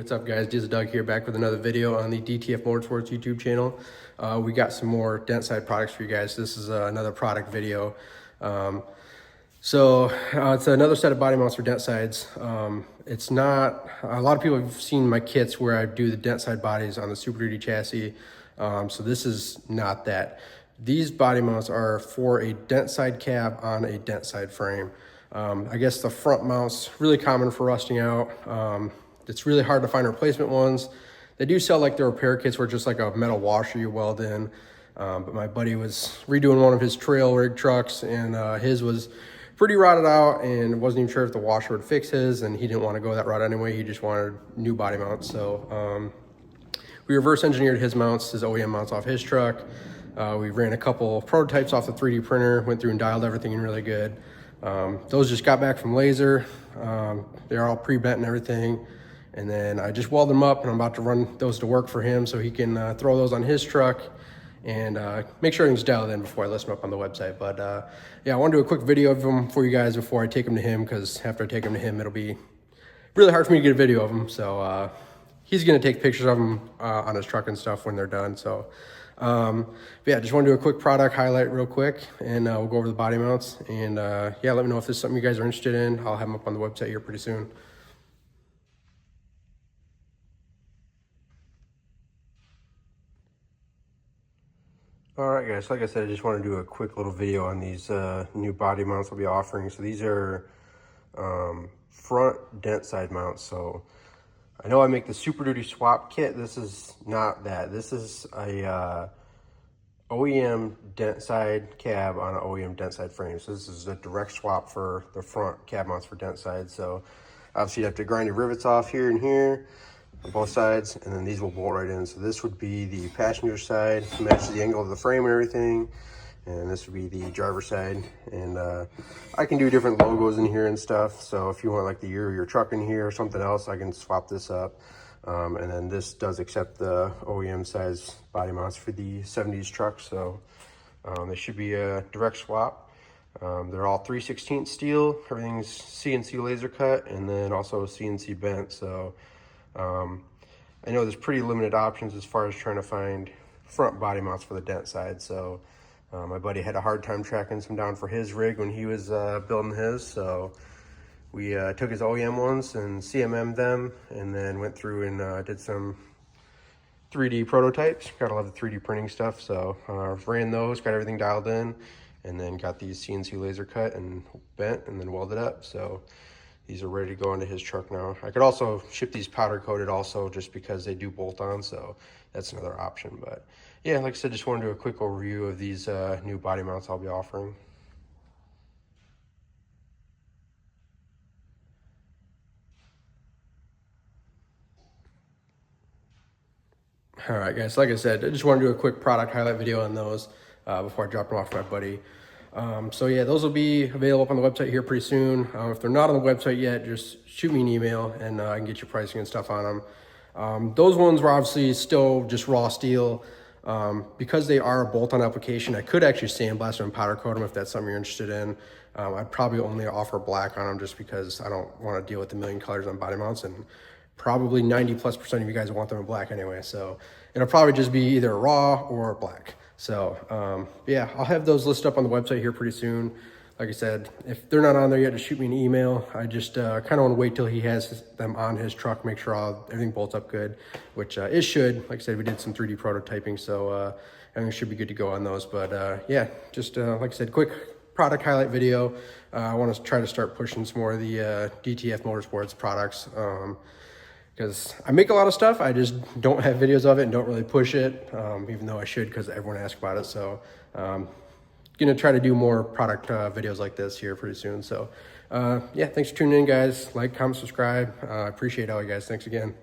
What's up, guys? This is Doug here, back with another video on the DTF Motorsports YouTube channel. We got some more Dentside products for you guys. This is another product video. It's another set of body mounts for Dentsides. It's not, a lot of people have seen my kits where I do the Dentside bodies on the Super Duty chassis. So this is not that. These body mounts are for a Dentside cab on a Dentside frame. I guess the front mount's really common for rusting out. It's really hard to find replacement ones. They do sell like the repair kits where it's just like a metal washer you weld in. But my buddy was redoing one of his trail rig trucks, and his was pretty rotted out and wasn't even sure if the washer would fix his, and he didn't want to go that route anyway. He just wanted new body mounts. So we reverse engineered his mounts, his OEM mounts off his truck. We ran a couple prototypes off the 3D printer, went through and dialed everything in really good. Those just got back from laser. They're all pre-bent and everything. And then I just welded them up, and I'm about to run those to work for him so he can throw those on his truck and make sure everything's dialed in before I list them up on the website. But yeah, I want to do a quick video of them for you guys before I take them to him, because after I take them to him, it'll be really hard for me to get a video of them. So he's going to take pictures of them on his truck and stuff when they're done. So yeah, just want to do a quick product highlight real quick, and we'll go over the body mounts. And yeah, let me know if this is something you guys are interested in. I'll have them up on the website here pretty soon. All right, guys, like I said, I just want to do a quick little video on these new body mounts I'll be offering. So these are front Dentside mounts. So I know I make the Super Duty swap kit. This is not that. This is a OEM Dentside cab on an OEM Dentside frame. So this is a direct swap for the front cab mounts for Dentside. So obviously you have to grind your rivets off here and here on both sides, and then these will bolt right in. So this would be the passenger side, matches the angle of the frame and everything, and this would be the driver side. And I can do different logos in here and stuff, so if you want like the year of your truck in here or something else, I can swap this up. And then this does accept the OEM size body mounts for the 70s trucks, so they should be a direct swap. They're all 3/16 steel, everything's CNC laser cut, and then also CNC bent. So I know there's pretty limited options as far as trying to find front body mounts for the Dentside. So my buddy had a hard time tracking some down for his rig when he was building his. So we took his OEM ones and CMM'd them, and then went through and did some 3D prototypes. Gotta love the 3D printing stuff. So ran those, got everything dialed in, and then got these CNC laser cut and bent and then welded up. So these are ready to go into his truck now. I could also ship these powder coated also, just because they do bolt on, so that's another option. But yeah, like I said, just want to do a quick overview of these new body mounts I'll be offering. All right, guys, like I said, I just want to do a quick product highlight video on those before I drop them off to my buddy. So yeah, those will be available on the website here pretty soon. If they're not on the website yet, just shoot me an email, and I can get your pricing and stuff on them. Those ones were obviously still just raw steel. Because they are a bolt-on application, I could actually sandblast them and powder coat them if that's something you're interested in. I'd probably only offer black on them, just because I don't want to deal with a million colors on body mounts, and probably 90+% of you guys want them in black anyway. So it'll probably just be either raw or black. So yeah, I'll have those listed up on the website here pretty soon. Like I said, if they're not on there yet, just shoot me an email. I just kind of want to wait till he has them on his truck, make sure everything bolts up good, which it should. Like I said, we did some 3D prototyping, so everything should be good to go on those. But yeah, just like I said, quick product highlight video. I want to try to start pushing some more of the DTF Motorsports products, because I make a lot of stuff, I just don't have videos of it and don't really push it, even though I should, because everyone asks about it. So gonna try to do more product videos like this here pretty soon. So yeah, thanks for tuning in, guys. Like, comment, subscribe. I appreciate all you guys. Thanks again.